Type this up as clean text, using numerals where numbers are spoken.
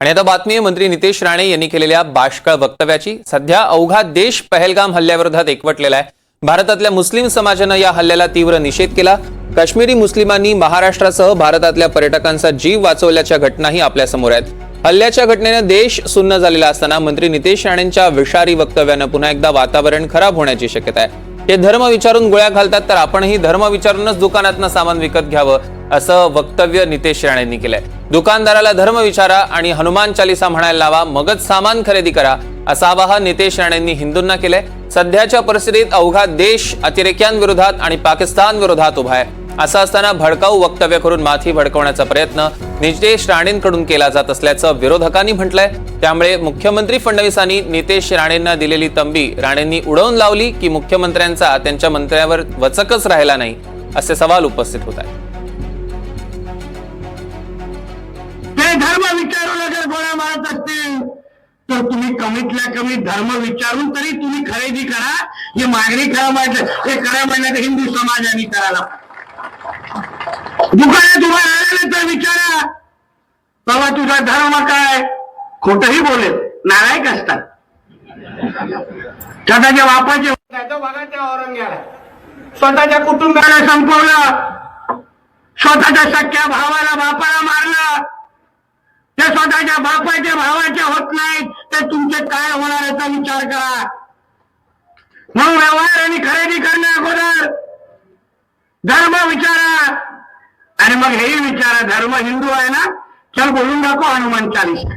आणि आता बातमी आहे मंत्री नितेश राणे यांनी केलेल्या बाष्कळ वक्तव्याची। सध्या अवघा देश पहलगाम हल्ल्याविरोधात एकवटलेला आहे। भारतातल्या मुस्लिम समाजाने या हल्ल्याला तीव्र निषेध केला। काश्मीरी मुस्लिमांनी महाराष्ट्रासह भारतातल्या पर्यटकांचा जीव वाचवल्याच्या घटनाही आपल्या समोर आहेत। हल्ल्याच्या घटनेने देश सुन्न झालेला असताना मंत्री नितेश राणेंच्या विषारी वक्तव्याने पुन्हा एकदा वातावरण खराब होण्याची शक्यता आहे। ते धर्म विचारून गोळ्या घालतात तर आपणही धर्म विचारूनच दुकानातनं सामान विकत घ्यावं असं वक्तव्य नितेश राणेंनी केलंय। दुकानदाराला धर्म विचारा आणि हनुमान चालीसा म्हणायला लावा, मगच सामान खरेदी करा असं आवाहन नितेश राणेंनी हिंदूंना केलंय। सध्याच्या परिस्थितीत अवघा देश अतिरेक्यांविरोधात आणि पाकिस्तान विरोधात उभा आहे। असं असताना भडकाऊ वक्तव्य करून माथी भडकवण्याचा प्रयत्न नितेश राणेंकडून केला जात असल्याचं विरोधकांनी म्हटलंय। त्यामुळे मुख्यमंत्री फडणवीसांनी नितेश राणेंना दिलेली तंबी राणेंनी उडवून लावली की मुख्यमंत्र्यांचा त्यांच्या मंत्र्यावर वचकच राहिला नाही असे सवाल उपस्थित होत आहेत। धर्म विचारून अगर गोळ्या मारत असतील तर तुम्ही कमीतल्या कमी धर्म विचारून तरी तुम्ही खरेदी करा। हे मागणी करा म्हणण्यात हिंदू समाजाने करायला। दुकानात उभा राहिल्याने तर विचारा, बाबा तुझा धर्म काय? खोटही बोलेल, नालायक असतात। स्वतःच्या बापाचे बघा त्या औरंग्याला स्वतःच्या कुटुंबाला संपवलं, स्वतःच्या सख्या भावाला बापाला मारलं। ते स्वतःच्या बापाच्या भावाच्या होत नाहीत तर तुमचे काय होणार याचा विचार करा। म्हणून व्यवहार आणि खरेदी करण्या अगोदर धर्म विचारा आणि मग हेही विचारा, धर्म हिंदू आहे ना, चल बोलून दाखव हनुमान चालीसा।